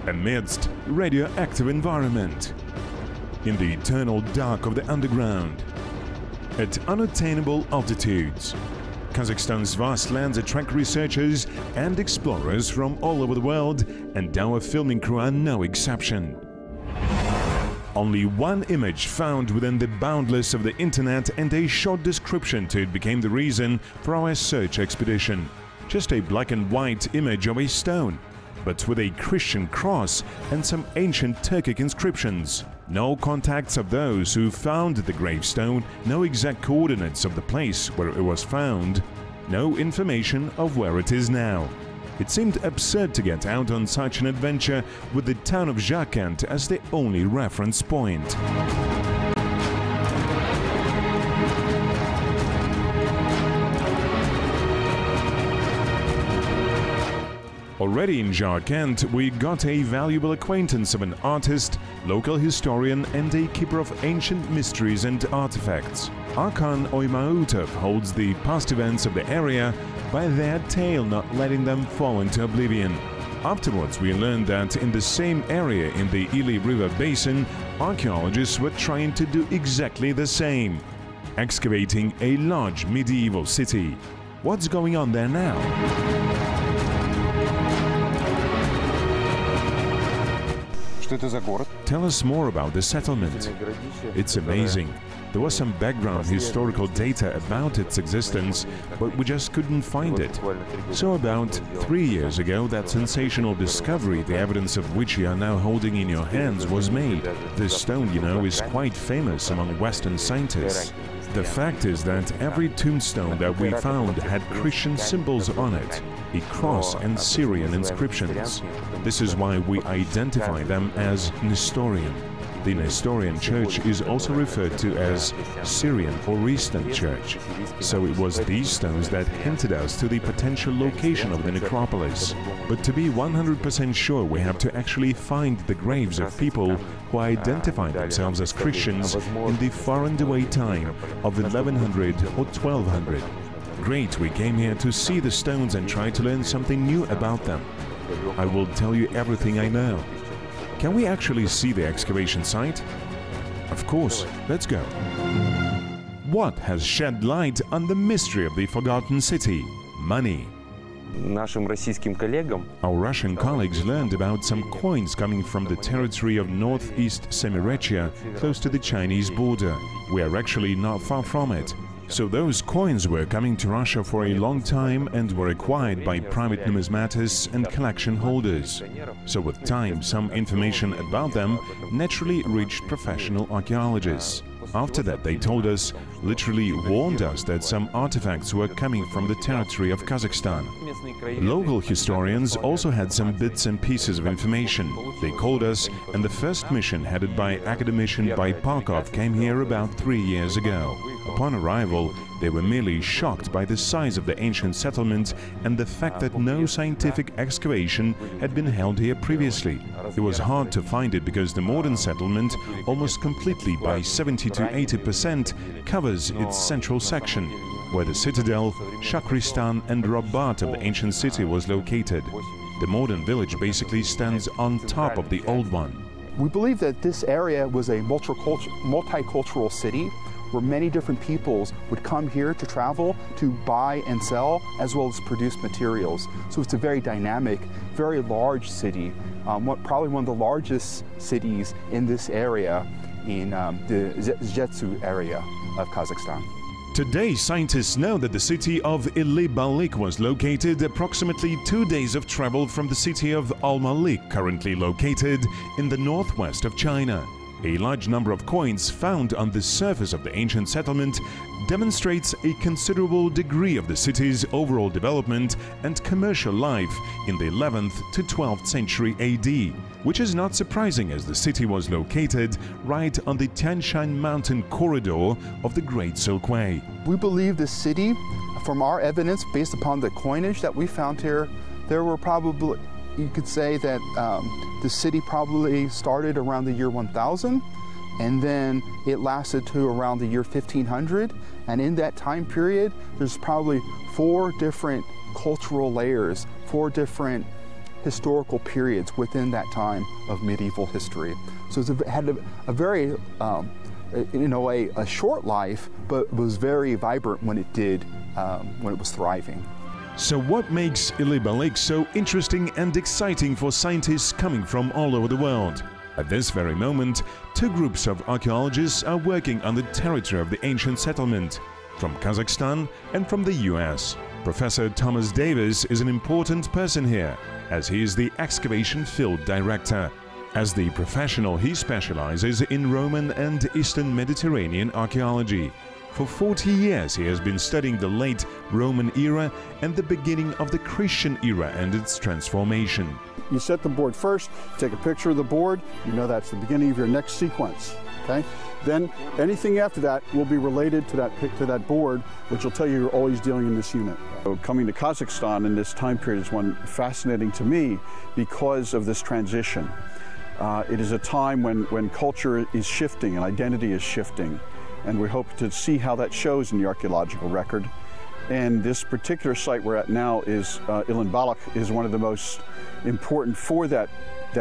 amidst radioactive environment, in the eternal dark of the underground, at unattainable altitudes. Kazakhstan's vast lands attract researchers and explorers from all over the world, and our filming crew are no exception. Only one image found within the boundless of the internet and a short description to it became the reason for our search expedition. Just a black and white image of a stone, but with a Christian cross and some ancient Turkic inscriptions. No contacts of those who found the gravestone, no exact coordinates of the place where it was found, no information of where it is now. It seemed absurd to get out on such an adventure with the town of Jibek as the only reference point. Already in Jibek, we got a valuable acquaintance of an artist, local historian and a keeper of ancient mysteries and artifacts. Arkan Oymautov holds the past events of the area by their tale not letting them fall into oblivion. Afterwards, we learned that in the same area in the Joly River basin, archaeologists were trying to do exactly the same, excavating a large medieval city. What's going on there now? Tell us more about the settlement. It's amazing. There was some background historical data about its existence, but we just couldn't find it. So about 3 years ago, that sensational discovery, the evidence of which you are now holding in your hands, was made. This stone, you know, is quite famous among Western scientists. The fact is that every tombstone that we found had Christian symbols on it, a cross and Syrian inscriptions. This is why we identify them as Nestorian. The Nestorian Church is also referred to as Syrian or Eastern Church. So it was these stones that hinted us to the potential location of the necropolis. But to be 100% sure, we have to actually find the graves of people who identified themselves as Christians in the far and away time of 1100 or 1200. Great, we came here to see the stones and try to learn something new about them. I will tell you everything I know. Can we actually see the excavation site? Of course, let's go. What has shed light on the mystery of the forgotten city? Money. Our Russian colleagues learned about some coins coming from the territory of northeast Semirechye, close to the Chinese border. We are actually not far from it. So those coins were coming to Russia for a long time and were acquired by private numismatists and collection holders. So with time, some information about them naturally reached professional archaeologists. After that, they told us, literally warned us, that some artifacts were coming from the territory of Kazakhstan. Local historians also had some bits and pieces of information. They called us, and the first mission, headed by academician Parkov, came here about 3 years ago. Upon arrival, they were merely shocked by the size of the ancient settlement and the fact that no scientific excavation had been held here previously. It was hard to find it because the modern settlement, almost completely by 70 to 80%, covers its central section, where the citadel, Shakristan and Rabat of the ancient city was located. The modern village basically stands on top of the old one. We believe that this area was a multicultural city where many different peoples would come here to travel, to buy and sell, as well as produce materials. So it's a very dynamic, very large city, probably one of the largest cities in this area, in the Zetsu area of Kazakhstan. Today, scientists know that the city of Ilybalik was located approximately 2 days of travel from the city of Almaty, currently located in the northwest of China. A large number of coins found on the surface of the ancient settlement demonstrates a considerable degree of the city's overall development and commercial life in the 11th to 12th century AD, which is not surprising as the city was located right on the Tian Shan mountain corridor of the Great Silk Way. We believe the city, from our evidence based upon the coinage that we found here, there were probably, you could say that the city probably started around the year 1000, and then it lasted to around the year 1500. And in that time period, there's probably 4 different cultural layers, 4 different historical periods within that time of medieval history. So it had a very, in a way, a short life, but was very vibrant when it did, when it was thriving. So what makes Iliba Lake so interesting and exciting for scientists coming from all over the world? At this very moment, two groups of archaeologists are working on the territory of the ancient settlement, from Kazakhstan and from the US. Professor Thomas Davis is an important person here, as he is the excavation field director. As the professional, he specializes in Roman and Eastern Mediterranean archaeology. For 40 years, he has been studying the late Roman era and the beginning of the Christian era and its transformation. You set the board first, take a picture of the board, you know that's the beginning of your next sequence, okay? Then anything after that will be related to that board, which will tell you you're always dealing in this unit. So coming to Kazakhstan in this time period is one fascinating to me because of this transition. It is a time when culture is shifting and identity is shifting, and we hope to see how that shows in the archaeological record. And this particular site we're at now is Almaty is one of the most important for that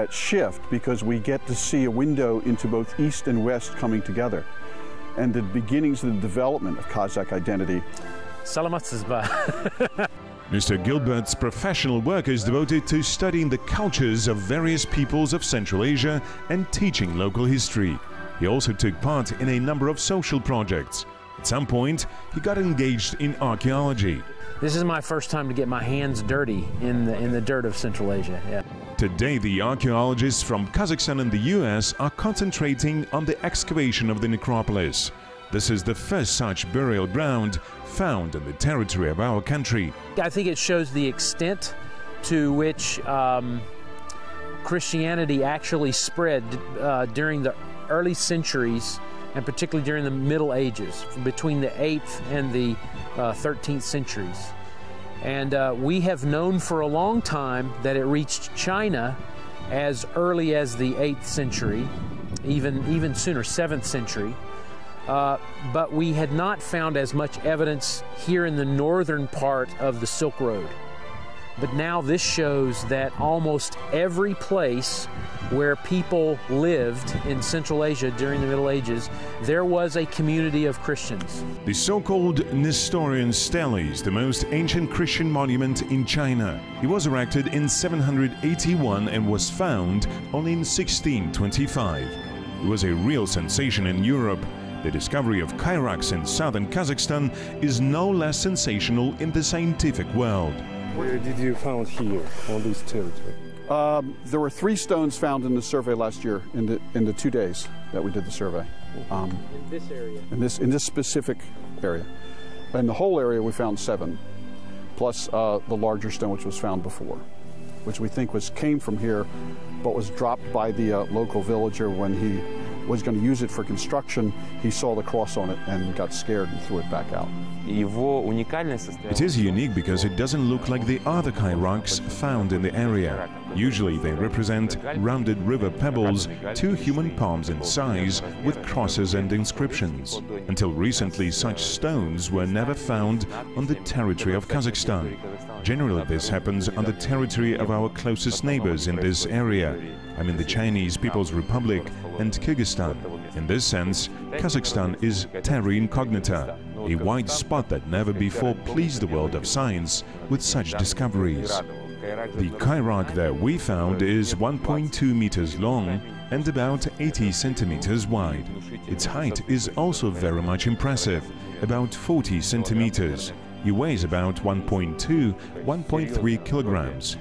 shift, because we get to see a window into both East and West coming together, and the beginnings of the development of Kazakh identity. Mr. Gilbert's professional work is devoted to studying the cultures of various peoples of Central Asia and teaching local history. He also took part in a number of social projects. At some point, he got engaged in archaeology. This is my first time to get my hands dirty in the dirt of Central Asia. Yeah. Today, the archaeologists from Kazakhstan and the US are concentrating on the excavation of the necropolis. This is the first such burial ground found in the territory of our country. I think it shows the extent to which Christianity actually spread during the early centuries, and particularly during the Middle Ages, between the 8th and the 13th centuries. And we have known for a long time that it reached China as early as the 8th century, even sooner, 7th century. But we had not found as much evidence here in the northern part of the Silk Road. But now this shows that almost every place where people lived in Central Asia during the Middle Ages, there was a community of Christians. The so-called Nestorian Stele is the most ancient Christian monument in China. It was erected in 781 and was found only in 1625. It was a real sensation in Europe. The discovery of Kyrax in southern Kazakhstan is no less sensational in the scientific world. Where did you find here on this territory? There were 3 stones found in the survey last year in the 2 days that we did the survey. In this area? In this specific area. In the whole area we found 7, plus the larger stone which was found before, which we think came from here, but was dropped by the local villager when he was going to use it for construction. He saw the cross on it and got scared and threw it back out. It is unique because it doesn't look like the other Kyrax found in the area. Usually they represent rounded river pebbles, 2 human palms in size, with crosses and inscriptions. Until recently, such stones were never found on the territory of Kazakhstan. Generally, this happens on the territory of our closest neighbors in this area. I mean the Chinese People's Republic and Kyrgyzstan. In this sense, Kazakhstan is terra incognita, a white spot that never before pleased the world of science with such discoveries. The Kyrak that we found is 1.2 meters long and about 80 centimeters wide. Its height is also very much impressive, about 40 centimeters. It weighs about 1.3 kilograms.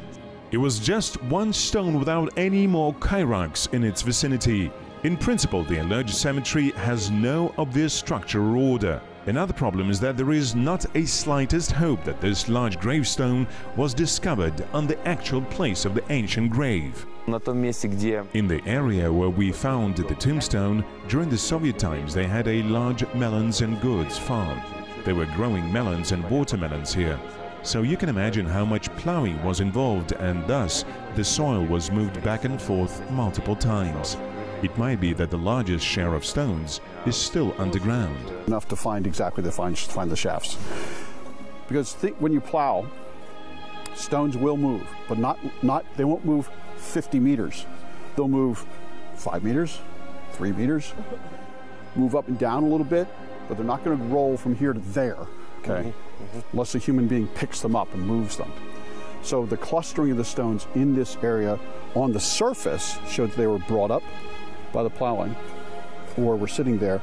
It was just one stone without any more Kyraks in its vicinity. In principle, the enlarged cemetery has no obvious structure or order. Another problem is that there is not a slightest hope that this large gravestone was discovered on the actual place of the ancient grave. In the area where we found the tombstone, during the Soviet times they had a large melons and goods farm. They were growing melons and watermelons here. So you can imagine how much plowing was involved, and thus the soil was moved back and forth multiple times. It might be that the largest share of stones is still underground. Enough to find exactly find the shafts. Because when you plow, stones will move, but they won't move 50 meters. They'll move 5 meters, 3 meters, move up and down a little bit, but they're not going to roll from here to there, okay? Unless a human being picks them up and moves them. So the clustering of the stones in this area on the surface showed that they were brought up by the plowing or were sitting there,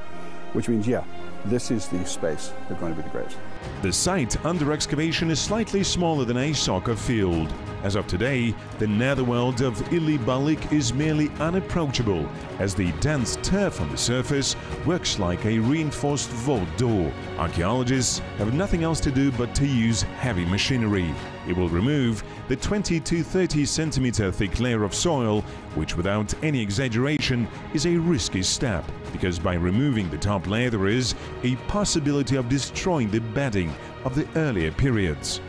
which means, yeah, this is the space they're going to be the graves. The site under excavation is slightly smaller than a soccer field. As of today, the netherworld of Ili Balik is merely unapproachable, as the dense turf on the surface works like a reinforced vault door. Archaeologists have nothing else to do but to use heavy machinery. It will remove the 20 to 30 centimeter thick layer of soil, which without any exaggeration is a risky step, because by removing the top layer there is a possibility of destroying the bedding of the earlier periods.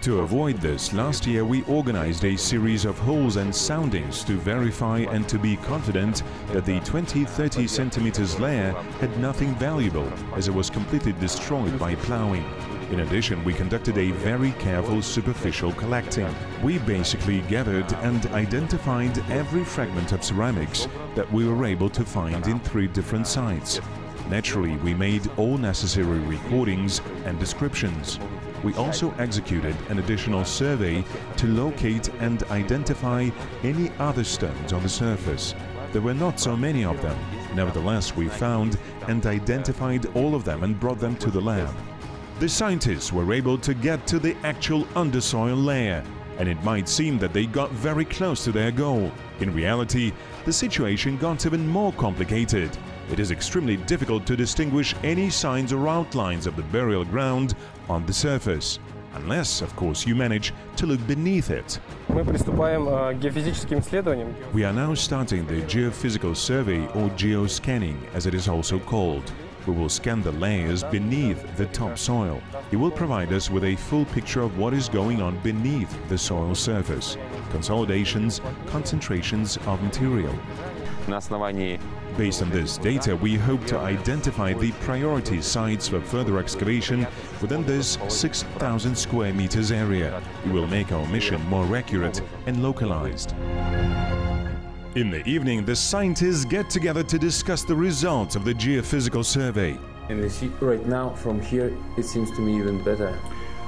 To avoid this, last year we organized a series of holes and soundings to verify and to be confident that the 20-30 centimeters layer had nothing valuable, as it was completely destroyed by plowing. In addition, we conducted a very careful superficial collecting. We basically gathered and identified every fragment of ceramics that we were able to find in 3 different sites. Naturally, we made all necessary recordings and descriptions. We also executed an additional survey to locate and identify any other stones on the surface. There were not so many of them. Nevertheless, we found and identified all of them and brought them to the lab. The scientists were able to get to the actual undersoil layer, and it might seem that they got very close to their goal. In reality, the situation got even more complicated. It is extremely difficult to distinguish any signs or outlines of the burial ground on the surface, unless, of course, you manage to look beneath it. Мы приступаем к геофизическим исследованиям. We are now starting the geophysical survey, or geoscanning, as it is also called. We will scan the layers beneath the topsoil. It will provide us with a full picture of what is going on beneath the soil surface, consolidations, concentrations of material. Based on this data, we hope to identify the priority sites for further excavation within this 6,000 square meters area. It will make our mission more accurate and localized. In the evening, the scientists get together to discuss the results of the geophysical survey. And you see, right now, from here, it seems to me even better.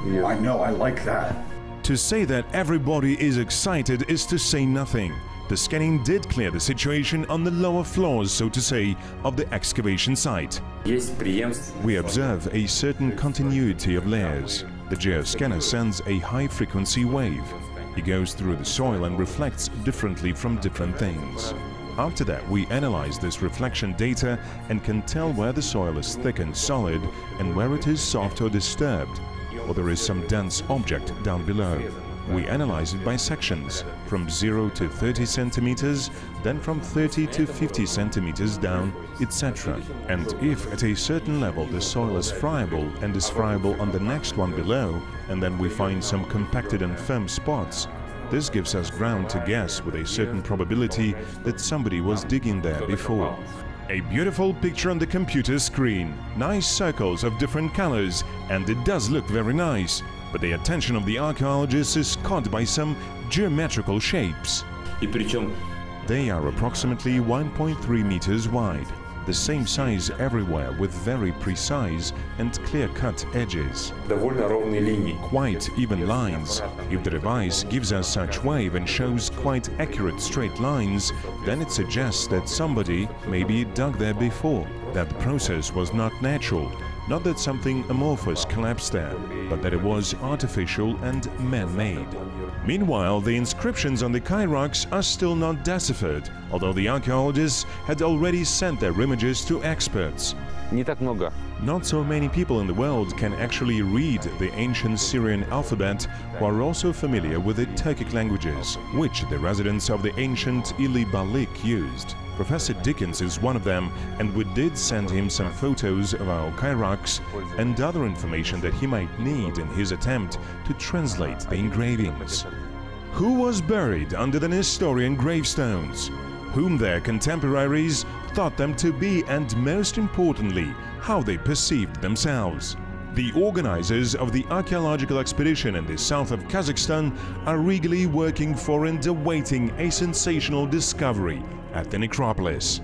I know, I like that. To say that everybody is excited is to say nothing. The scanning did clear the situation on the lower floors, so to say, of the excavation site. We observe a certain continuity of layers. The geoscanner sends a high-frequency wave. It goes through the soil and reflects differently from different things. After that, we analyze this reflection data and can tell where the soil is thick and solid and where it is soft or disturbed, or there is some dense object down below. We analyze it by sections, from 0 to 30 centimeters, then from 30 to 50 centimeters down, etc. And if at a certain level the soil is friable and is friable on the next one below, and then we find some compacted and firm spots, this gives us ground to guess with a certain probability that somebody was digging there before. A beautiful picture on the computer screen, nice circles of different colors, and it does look very nice. But the attention of the archaeologists is caught by some geometrical shapes. They are approximately 1.3 meters wide, the same size everywhere with very precise and clear-cut edges. Quite even lines. If the device gives us such wave and shows quite accurate straight lines, then it suggests that somebody maybe dug there before, that the process was not natural. Not that something amorphous collapsed there, but that it was artificial and man-made. Meanwhile, the inscriptions on the Kyrocks are still not deciphered, although the archaeologists had already sent their images to experts. Not so many people in the world can actually read the ancient Syrian alphabet who are also familiar with the Turkic languages, which the residents of the ancient Ili Balik used. Professor Dickens is one of them, and we did send him some photos of our Kyrocks and other information that he might need in his attempt to translate the engravings. Who was buried under the Nestorian gravestones? Whom their contemporaries thought them to be, and most importantly, how they perceived themselves? The organizers of the archaeological expedition in the south of Kazakhstan are regally working for and awaiting a sensational discovery at the necropolis.